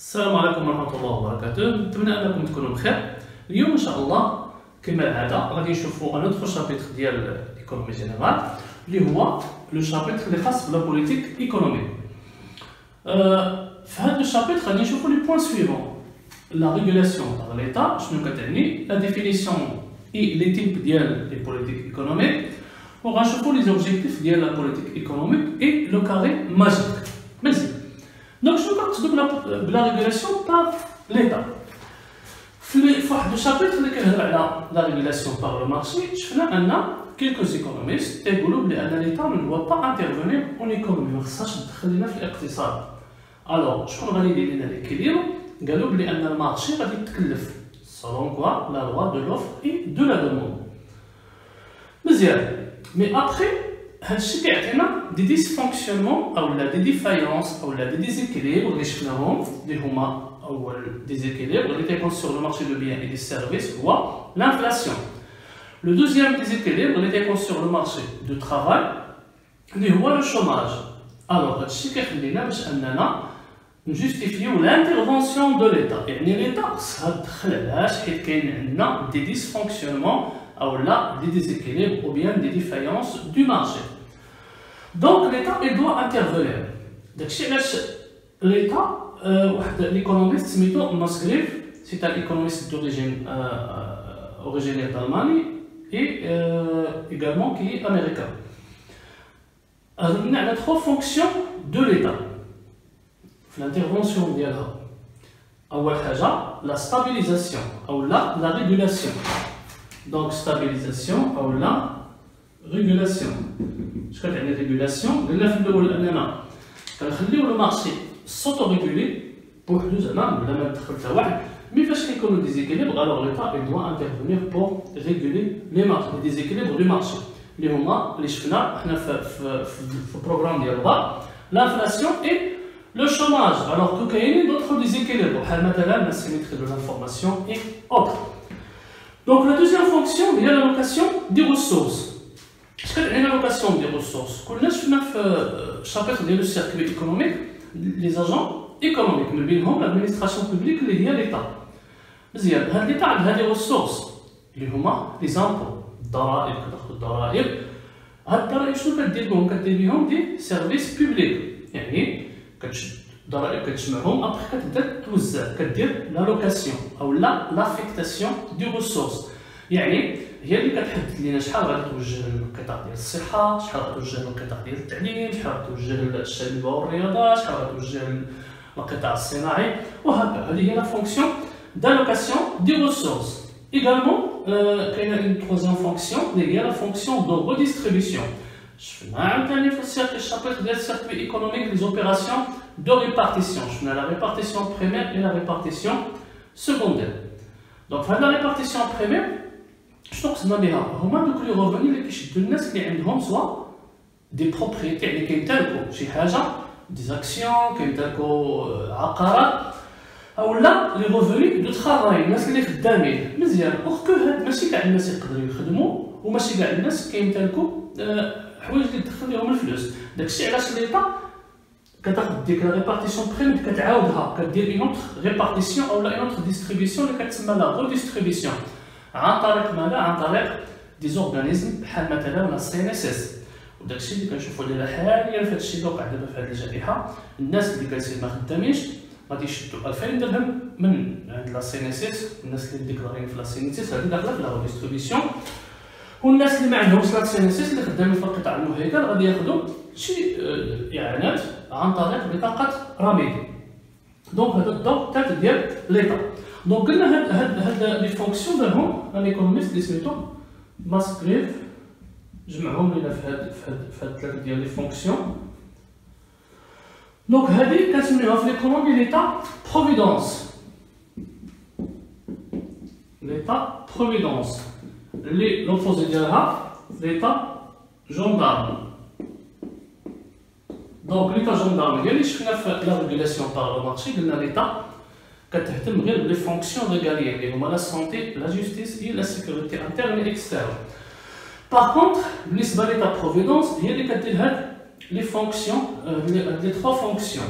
السلام عليكم ورحمة الله وبركاته، نتمنى أنكم تكونوا بخير. اليوم إن شاء الله كما العادة غادي نشوفوا ان اوتر شابيتر ديال ليكونومي جينيرال اللي هو لو شابيتر اللي خاص بلا بوليتيك ايكونوميك. في هذا الشابيتر غادي نشوفوا لي بوين سويفون: لا ريغولاسيون تاع ليتا شنو كتعني، لا ديفينيسيون اي لي تيب ديال لي بوليتيك ايكونوميك، وغنشوفوا لي زوبجيكتيف ديال لا بوليتيك ايكونوميك اي لو كاري ماجيك. مزيان، دونك شنو كنقصدوا بلا ريغولاسيون تاع ليتا؟ في واحد الشابيتر اللي كيهضر على لا ريغولاسيون باغ لو مارشي شفنا ان كيلكوز ايكونوميست تيقولوا بلي ان ليتا ما دوا با انترفونير اون ايكونومي، ما خصهاش تدخل لينا في الاقتصاد. الوغ شكون غادي يدير لنا ليكيليبر؟ قالوا بلي ان المارشي غادي يتكلف سالون كوا لا لوا دو لوفر اي دو لا دوموند. مزيان، مي ابخي هادشي كيعطينا دي ديسفونكسيونمون او لا دي ديفايونس او لا دي ديزيكيليبر اللي شفناهم اللي هما أول déséquilibre اللي كيكون sur le marché de biens et des services هو l'inflation. Le deuxième déséquilibre اللي كيكون sur le marché du travail اللي هو le chômage. Alors هادشي كيخلينا باش أننا نجوستيفيو l'intervention de l'État، يعني l'État خصها تدخل علاش حيت كاين عندنا دي ديسفونكسيونمون أو لا دي déséquilibres ou bien des défaillances du marché. Donc l'État il doit intervenir. داكشي علاش l'État واحد ليكونوميست سميتو ماسغريف، سي ان ايكونوميست دوريجين اوريجينير d'Allemagne et également qui est américain. هضرنا على 3 fonctions de l'État في l'intervention ديالها. أول حاجة la stabilisation أو la régulation. donc stabilisation أو la régulation. اش كتعني régulation؟ قلنا في الأول أننا كنخليو لو مارشي s'autoréguler بوحدو زعما بلا ما تدخل حتى واحد. مي فاش كيكونوا ديزيكيليبر alors l'État il doit intervenir pour réguler les marchés، les déséquilibres du marché اللي هما اللي شفنا حنا في البروغرام ديال البار l'inflation et le chômage. alors que كاينين d'autres déséquilibres بحال مثلا la symétrie de l'information et autres. donc la deuxième fonction هي l'allocation des ressources. اش كتعني l'allocation des ressources؟ كلنا شفنا في الشابيتر ديال السيركل ايكونوميك les agents économiques من بينهم l'administration publique اللي هي l'État. مزيان، هاد l'État عندها دي ressources اللي هما لي زامبو، الضرائب، كتاخذ الضرائب. هاد الضرائب شنو كدير بهم؟ كدير بهم دي سيرفيس بوبليك، يعني كتشد الضرائب كتجمعهم ابخي كتبدا توزع، كدير لالوكاسيون او لافيكتاسيون دي ressources، يعني هي اللي كتحدد لينا شحال غادي توجه للقطاع ديال الصحه، شحال غادي توجه للقطاع ديال التعليم، شحال غادي توجه للشباب والرياضه، شحال غادي توجه للقطاع الصناعي، وهكذا. هذه هي لا فونكسيون d'allocation des ressources. également كاينه une troisième fonction اللي هي la fonction de redistribution. شفنا عاوتاني في الشابيتر ديال السيركل ايكونوميك les opérations de répartition. شفنا la répartition primaire et la répartition secondaire. donc في هاد la répartition primaire شنو قصدنا بها؟ هما دوك لي روفوني اللي كيشدو الناس اللي عندهم سوا دي بروبريتي، يعني كيمتلكو شي حاجه، دي زاكسيون، كيمتلكو عقارات، اولا لي روفوني دو ترافاي، الناس اللي خدامين. مزيان، اوغ كو هاد ماشي كاع الناس يقدروا يخدموا وماشي كاع الناس كيمتلكو حوايج اللي تدخل لهم الفلوس. داكشي علاش ليطا كتاخد ديك لا ريبارتيسيون بريم كتعاودها، كدير اون اوتر ريبارتيسيون اولا اون اوتر ديستريبيسيون اللي كتسمى لا ريديستريبيسيون عن طريق ماذا؟ عن طريق دي زورغانيزم بحال مثلا لا سي ان اس اس. وداكشي اللي كنشوفوا الليله حاليا في هادشي اللي وقع دابا في هاد الجائحه، الناس اللي جالسين ما خدامينش غادي يشدوا 2000 درهم من عند لا سي ان اس اس، الناس اللي ديكلارين في لا سي ان اس اس هذه داخله في لا ريديستريبيسيون، والناس اللي ما عندهمش لا سي ان اس اس اللي خدامين في القطاع المهيكل غادي ياخذوا شي اعانات عن طريق بطاقه رميد. دونك هذا الدور الثالث ديال ليطا. دونك قلنا هاد لي فونكسيون دارهم ان ايكونوميست اللي سميتو ماسغريف، جمعهم لينا في هاد 3 ديال لي فونكسيون. دونك هادي كنسميوها في ليكونومي ليتا بروفيدونس. ليتا بروفيدونس اللي لوبوزي ديالها ليتا جوندارم. دونك ليتا جوندارم هي اللي شفنا في لا ريغولاسيون باغ لو مارشي، قلنا ليتا كتهتم غير بلي فونكسيون ريغاليين اللي هما لا سونتي، لا جوستيس اي لا سيكوريتي انترن اي اكسترن. باغ كونطخ بالنسبه ليتا بروفيدونس هي اللي كدير هاد لي فونكسيون، لي 3 فونكسيون.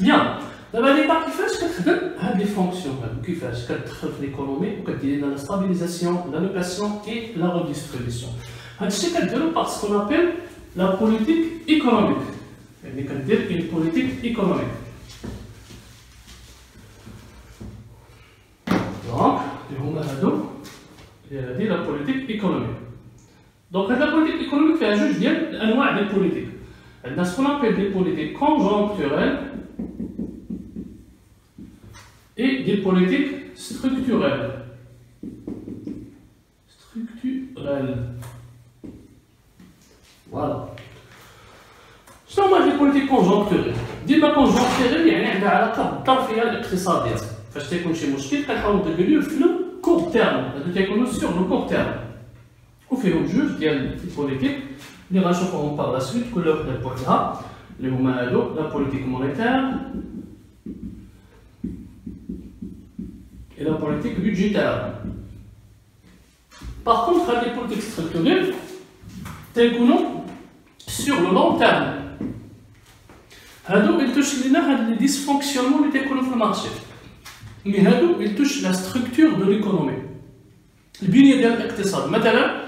بيان، دابا l'État كيفاش كتخدم هاد لي فونكسيون هادو كيفاش كتدخل في l'économie وكدير لنا لا stabilisation l'allocation et la redistribution هادشي كديرو par ce qu'on appelle la politique économique يعني كدير une politique économique donc اللي هما هادو هادي la politique économique donc هاد la politique économique فيها جوج ديال الانواع ديال البوليتيك عندنا ce qu'on appelle des politiques conjoncturelles et des politiques structurelles. Voilà. شنو هما لي بوليتيك كونجونكتوريل؟ ديما كونجونكتوريل يعني عندها علاقه بالظرفيه الاقتصاديه، فاش تيكون شي مشكل كنحاولوا نديرو في لو كور تيرم، هادو تيكونوا سور لو كور تيرم. وفيهم جوج ديال البوليتيك اللي غنشوفوهم باغ لا سويت كل وحده بوحدها اللي هما هادو لا بوليتيك مونيتير et la politique budgétaire. Par contre, les politiques structurelles, sur le long terme, ils touchent les dysfonctionnements qui sont dans le marché. Mais ils touchent la structure de l'économie. البنية ديال الاقتصاد مثلا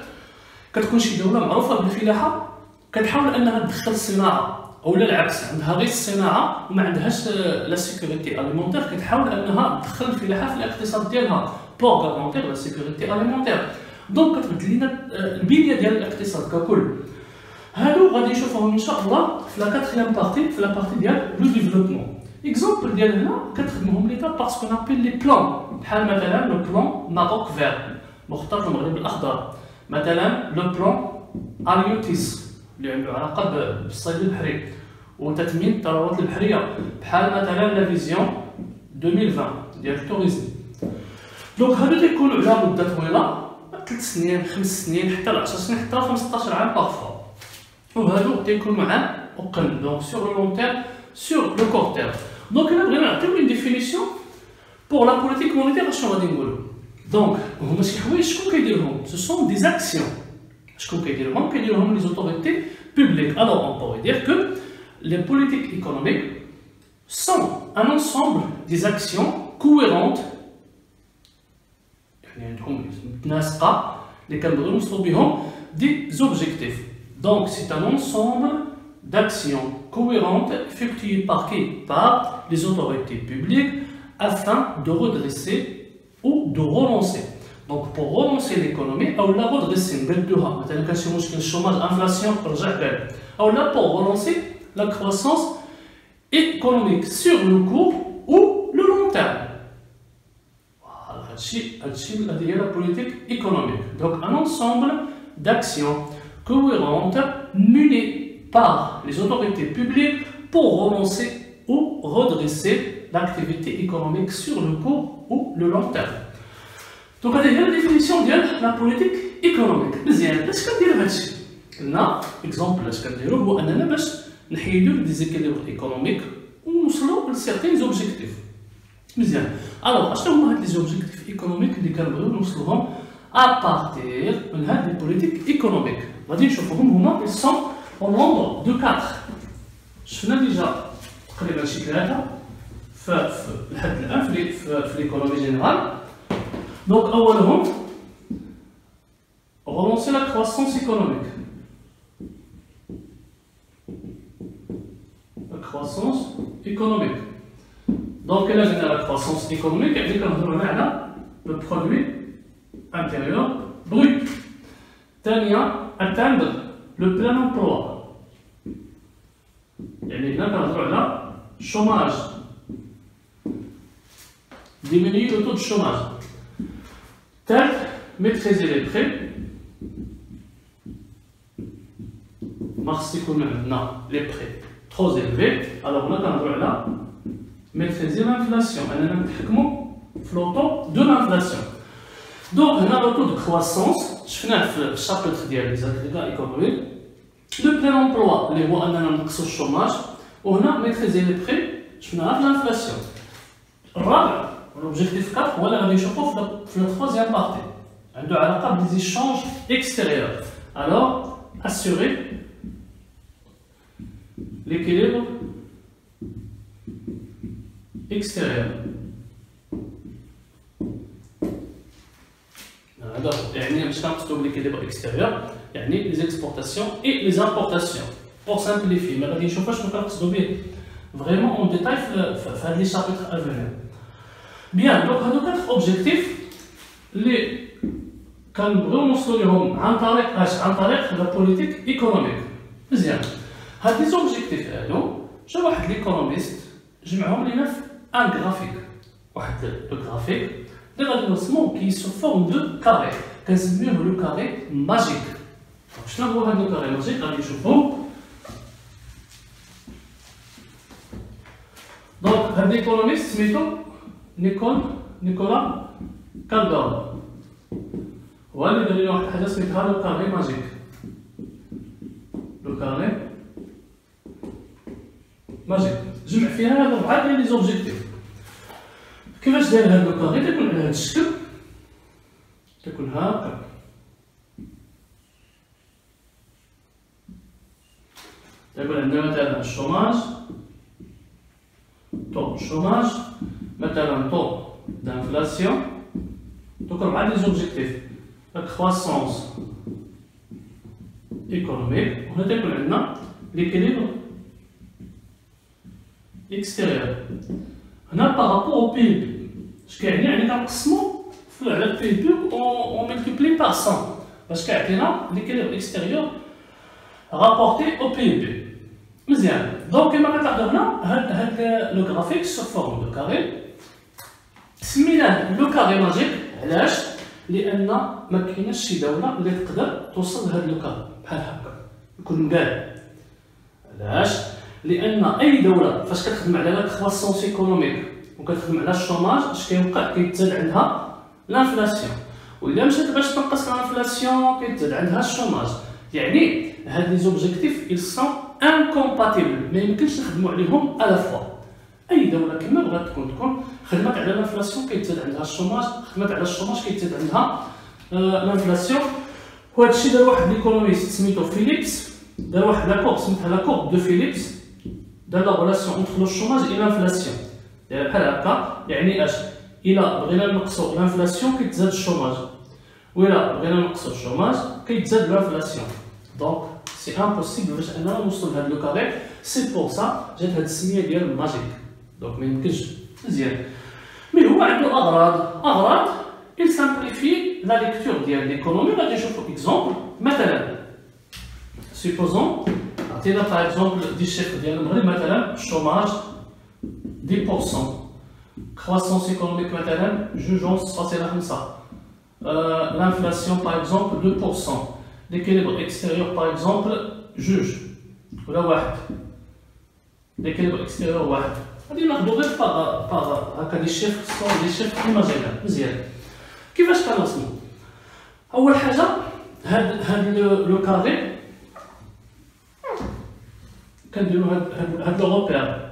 كتكون شي دولة معروفة بالفلاحة كتحاول أنها تدخل الصناعة او لا العكس عندها غير الصناعه وما عندهاش لا سيكوريتي اليمونتير كتحاول انها تدخل الفلاحه في الاقتصاد ديالها بور غارونتير لا سيكوريتي اليمونتير دونك كتبدل لنا البنيه ديال الاقتصاد ككل هادو غادي نشوفوهم ان شاء الله في لا كاتريام بارتي في لا بارتي ديال لو ديفلوبمون اكزومبل ديال هنا كتخدمهم ليتا باسكو نابيل لي بلان بحال مثلا لو بلان ماروك فير مخطط المغرب الاخضر مثلا لو بلان اليوتيس اللي عنده علاقه بالصيد البحري وتثمين الثروات البحريه بحال مثلا لا فيزيون 2020 ديال التوريزم دونك هادو تيكونوا على مده طويله 3 سنين 5 سنين حتى ل 10 سنين حتى ل 15 عام بارفوا وهادو تيكونوا عام اقل دونك سور لو لون تيرم سور لو كور تيرم دونك انا بغينا نعطيو اون ديفينيسيون بور لا بوليتيك مونيتير اشنو غادي نقولوا دونك هما شي حوايج شكون كيديرهم سو سون دي زاكسيون شكون كيديرهم كيديرهم لي زوتوريتي publiques. Alors on pourrait dire que les politiques économiques sont un ensemble des actions cohérentes des objectifs. Donc c'est un ensemble d'actions cohérentes effectuées par qui? Par les autorités publiques afin de redresser ou de relancer. Donc pour relancer l'économie, ou la redresser, le chômage, l'inflation, ou là pour relancer la croissance économique sur le court ou le long terme. Voilà, c'est la politique économique. Donc un ensemble d'actions cohérentes menées par les autorités publiques pour relancer ou redresser l'activité économique sur le court ou le long terme. Donc, هذه هي الديفينيسيون ديال لا بوليتيك ايكونوميك مزيان اش كنديرو هادشي قلنا اكزومبل اش كنديرو هو اننا باش نحيدو لي ديزيكيليبر ايكونوميك ونوصلو لسيغتين زوبجيكتيف مزيان الوغ اشنو هما هاد لي زوبجيكتيف ايكونوميك اللي كنبغيو نوصلوهم ابارتير من هاد لي بوليتيك ايكونوميك غادي نشوفوهم هما ils sont au nombre de 4 شفنا ديجا تقريبا شي 3 في لحد الان في ليكونومي جينيرال Donc, أولهم, relancer la croissance économique. La croissance économique. Donc, elle a la croissance économique, elle dit qu'on a le produit intérieur brut. Tania, atteindre le plein emploi. Elle est là, chômage. Diminuer le taux de chômage. Tel, maîtriser les prix. Merci qu'on a les prix trop élevés. Alors on a là maîtriser l'inflation. On a le taux de l'inflation. Donc on a le taux de croissance. Je finis le chapitre des agrégats économiques. Le plein emploi, les voies on a le chômage. On a maîtrisé les prix. Je finis l'inflation. L'objectif 4, voilà, on est la troisième partie. On a la table des échanges extérieurs. Alors, assurer l'équilibre extérieurs. يعني مش كنقصدو l'équilibre extérieur يعني les exportations et les importations. Pour simplifier, mais غادي نشوفوا شنو كنقصدو به vraiment en détail في هاد لي chapitres à venir. Bien, donc هادو 4 objectifs اللي كنبغيو نوصلوا لهم عن طريق اش؟ عن طريق لا بوليتيك ايكونوميك. مزيان. هاد لي زوبجيكتيف هادو جا واحد ليكونوميست جمعهم لينا في ان غرافيك، واحد لو غرافيك اللي غادي نرسموه كي سو فورم دو كاري، كنسميوه لو كاري ماجيك. شنو هو هاد لو كاري ماجيك؟ غادي نشوفوه. دونك هاد ليكونوميست سميتو نيكولا كالدور، هو اللي دار لنا واحد الحاجه سميتها لو كاري ماجيك. لو كاري ماجيك جمع فيها هاد 4 ديال لي زوبجيكتيف. كيفاش داير هاد لو كاري؟ تيكون على هاد الشكل، تيكون هاكا. تيكون عندنا مثلا الشوماج، طو الشوماج، مثلا طو دانفلاسيون. دوك 4 لي زوبجيكتيف، لا كرواسونس ايكونوميك، وهنا تيكون عندنا ليكيليبر اكستيريور. هنا بارابور او بي بي، اش كيعني؟ يعني كنقسمو على البي بي و ملتيبلي بار 100 باش كيعطينا ليكيليبر اكستيريور رابورتي او بي بي. مزيان. دونك كيما كتلاحظوا هنا هاد لو غرافيك سو فورم دو كاري سميناه لو كاري ماجيك. علاش؟ لان ما كايناش شي دوله اللي تقدر توصل لهاد لو كاري بحال هكا يكون مقاد. علاش؟ لان اي دوله فاش كتخدم على لا كرواسونس ايكونوميك وكتخدم على الشوماج اش كيوقع؟ كيتزاد عندها لانفلاسيون، وإلا مشات باش تنقص لانفلاسيون كيتزاد عندها الشوماج. يعني هاد لي زوبجيكتيف ils sont incompatibles، ما يمكنش نخدموا عليهم على فوا. اي دوله كما بغات تكون خدمت على لانفلاسيون كيتزاد عندها الشوماج، خدمت على الشوماج كيتزاد عندها لانفلاسيون. وهذا الشيء دار واحد ليكونوميست سميتو فيليبس، دار واحد لاكور سميتها لاكور دو فيليبس، دار لا ريلاسيون اونتر لو شوماج اي لانفلاسيون. داير بحال هكا، يعني اش؟ الا بغينا نقصوا لانفلاسيون كيتزاد الشوماج، وإلا بغينا نقصوا الشوماج كيتزاد لانفلاسيون. دونك سي امبوسيبل باش اننا نوصلوا لهاد لو كاري. سي بور سا جات هاد السميه ديال ماجيك. دونك ما يمكنش. مزيان. مي هو عنده اغراض il simplifie la lecture ديال ليكونومي. غادي نشوفوا اكزومبل. مثلا سيبوزون عطينا باغ اكزومبل دي شيفر ديال المغرب، مثلا الشوماج 10%، croissance économique مثلا 2.5%، l'inflation par exemple 2%، l'équilibre extérieur par exemple جوج ولا واحد، l'équilibre extérieur واحد. غادي ناخدو غير باغ هكا دي شيفر سون دي شيفر ايماجينال. مزيان. كيفاش كنرسمو؟ اول حاجه هاد لو كاري كنديرو هاد لو روبير.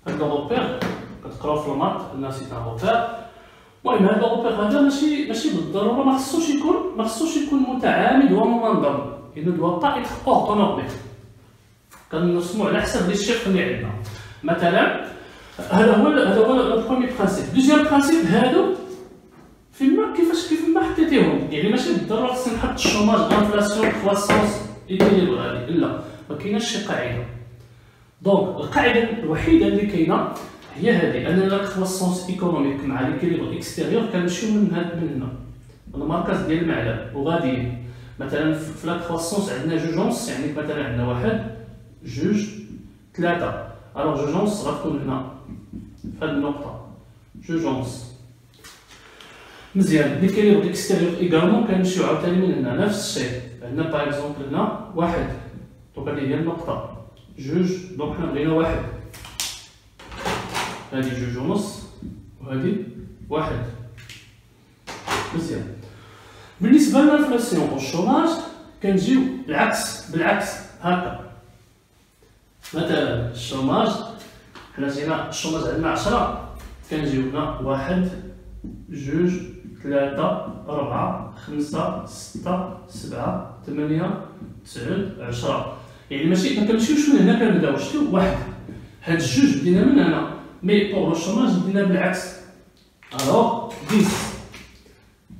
هاد لو روبير كتقراو في المات الناس سي ان روبير. المهم هاد لو روبير هذا ماشي بالضروره ما خصوش يكون متعامد ومنظم. il ne doit pas être ordonné. كنرسمو على حسب لي شيفر اللي عندنا. مثلا هذا هو لو بروميير برانسيب. دوزيام برانسيب هادو كيف ما حطيتيهم، يعني ماشي بالضروره خصني نحط الشوماج انفلاسيون كرواسونس ايكيليبر هادي، لا ما كايناش شي قاعده. دونك القاعده الوحيده اللي كاينه هي هذه، ان لا كرواسونس ايكونوميك مع ليكيليبر اكستيريور كنمشيو من هنا المركز ديال المعلم وغاديين. مثلا في لا كرواسونس عندنا جوجونس، يعني مثلا عندنا واحد جوج ثلاثه، الوغ جوجونس غتكون هنا في هذه النقطه جوجونس. مزيان. ليكيليبر اكستيريور ايغالمون كنمشيو عاوتاني من هنا نفس الشيء. عندنا باغ اكزومبل هنا واحد، دونك هذه هي النقطه جوج، دونك حنا بغينا واحد، هذه جوج ونص وهذه واحد. مزيان. بالنسبه للانفلاسيون والشوماج كنجيو بالعكس هكا. مثلا الشوماج حنا جينا الشوماج عندنا 10، كنجيو هنا واحد جوج ثلاثة أربعة خمسة ستة سبعة ثمانية تسعود 10. يعني ماشي ما كنمشيوش من هنا كنبداو شتو واحد، هاد الجوج بدينا من هنا مي بور لو شوماج دينا بالعكس. الوغ 10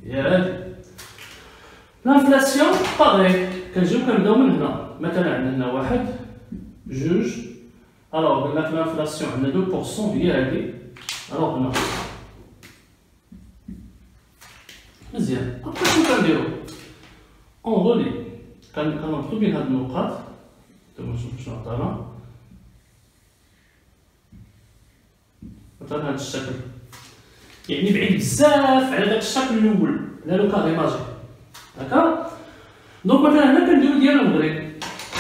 هي هادي. لانفلاسيون باغي كنجيو كنبداو من هنا، مثلا عندنا هنا واحد جوج. الوغ قلنا لانفلاسيون عندنا 2% هي هادي. الوغ هنا مزيان. ابخي شنو كنديرو؟ اون غولي كنربطو بين هاد النقاط. نتوما شنو عطانا مثلا هاد الشكل، يعني بعيد بزاف على داك الشكل الاول على لو كاري ماجيك هكا. دونك مثلا هنا كنديرو ديال المغرب،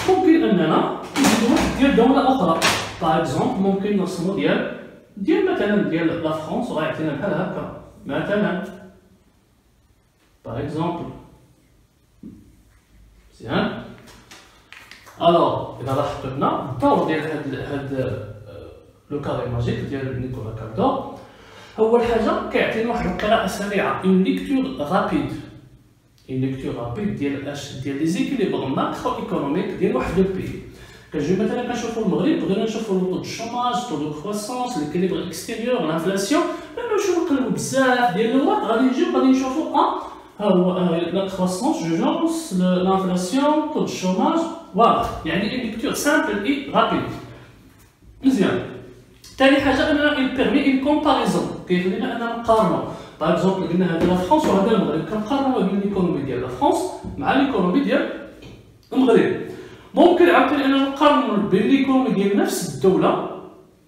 ممكن اننا نزيدو واحد ديال دوله اخرى. باغ اكزومبل ممكن نرسمو ديال مثلا ديال لا فرونس وغيعطينا بحال هكا مثلا باغ اكزومبل. مزيان. الوغ اذا لاحظتو هنا الدور ديال هاد لو كاري ماجيك ديال نيكولا كاردو، اول حاجه كيعطينا واحد القراءه سريعه، اون ليكتور رابيد. اون ليكتور رابيد ديال لي زيكيليبر ماكرو ايكونوميك ديال واحد لو بيي. كنجيو مثلا كنشوفو المغرب، بغينا نشوفو لو طو دو شوماج، طو دو كرواسونس، ليكيليبر اكستيريور، لانفلاسيون، نمشيو نقلبو بزاف ديال اللغات غادي نجيو غادي نشوفو ها هو لا كرواسونس جوجونس، لانفلاسيون، طو دو شوماج، واضح. يعني اون ليكتور سامبل اي رابيد. مزيان. ثاني حاجه اننا il permet une comparaison، كيخلينا اننا نقارنو. باغ اكزومبل قلنا هذا لا فرنسا وهذا المغرب، كنقارنو بين ليكونومي ديال لا فرنسا مع ليكونومي ديال المغرب. ممكن عاوتاني اننا نقارنو بين ليكونومي ديال نفس الدوله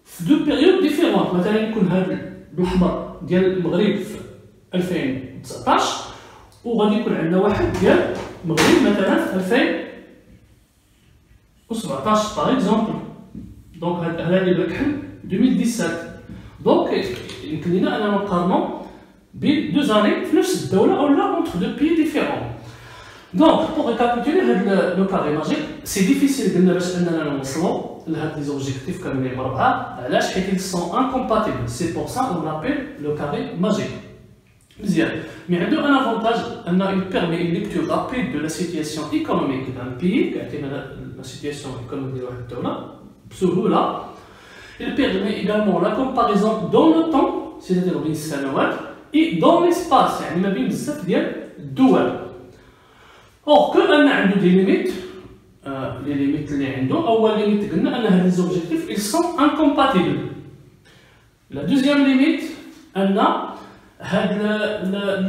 في دو بيريود ديفيرونت. مثلا يكون هذا بالاحمر ديال المغرب في 2019 وغادي يكون عندنا واحد ديال المغرب مثلا في 2017 باغ اكزومبل. دونك هذا اللي بكحل 2017. دونك يمكن لينا اننا نقارنو بين دو زاني في نفس الدوله او لا اونتر دو بيي ديفيرون. دونك بوغ ريكابيتولي هاد لو كاري ماجيك سي ديفيسيل قلنا باش اننا نوصلو لهاد لي زوبجيكتيف كاملين مربعه. علاش؟ حيت ils sont incompatibles. C'est pour ça on l'appelle le carré magique. مزيان. مي عندو ان افونتاج انه il permet une lecture rapide de la situation économique d'un pays. كيعطينا لا سيتياسيون ايكونوميك ديال واحد الدوله بسهوله. Il permet également la comparaison dans le temps, c'est-à-dire بين السنوات، et dans l'espace، يعني ما بين بزاف ديال الدول. Or que أن عنده دي ليميت، لي ليميت اللي عنده، أول ليميت قلنا أن هاد لي زوبجيكتيف ils sont incompatibles. La deuxième limite أن هاد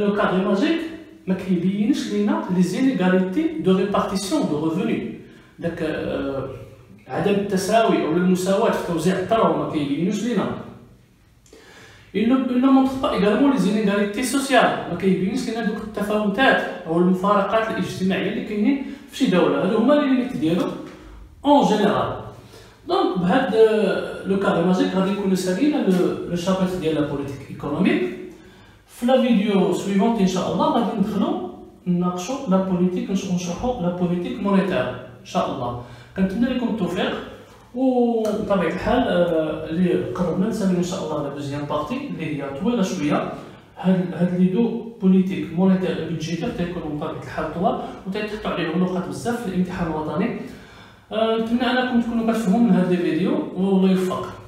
لو كادر ماجيك ما كيبينش لينا لي زينيغاليتي دو ريبارتيسيون دو ريفوني، داك عدم التساوي او المساواه في توزيع الثروه ما كيبينوش لينا. il ne montre pas également les inégalités sociales، ما كيبينش لينا دوك التفاوتات او المفارقات الاجتماعيه اللي كاينين في شي دوله. هادو هما لي ليميت ديالو اون جينيرال. دونك بهاد لو كادر ماجيك غادي يكون سالينا لو شابيتر ديال لا بوليتيك ايكونوميك. في لا فيديو سويفونت ان شاء الله غادي ندخلو نناقشو لا بوليتيك، نشرحو لا بوليتيك مونيتير ان شاء الله. كنتمنى لكم التوفيق، وبطبيعه الحال اللي قربنا نساليو ان شاء الله لا دوزيام بارتي اللي هي طويله شويه. هاد لي دو بوليتيك مونيتير بيدجيتير تيكونوا بطبيعه الحال طوال وتيتحطوا عليهم نقاط بزاف في الامتحان الوطني. نتمنى انكم تكونوا كتفهموا من هاد لي فيديو والله يوفق.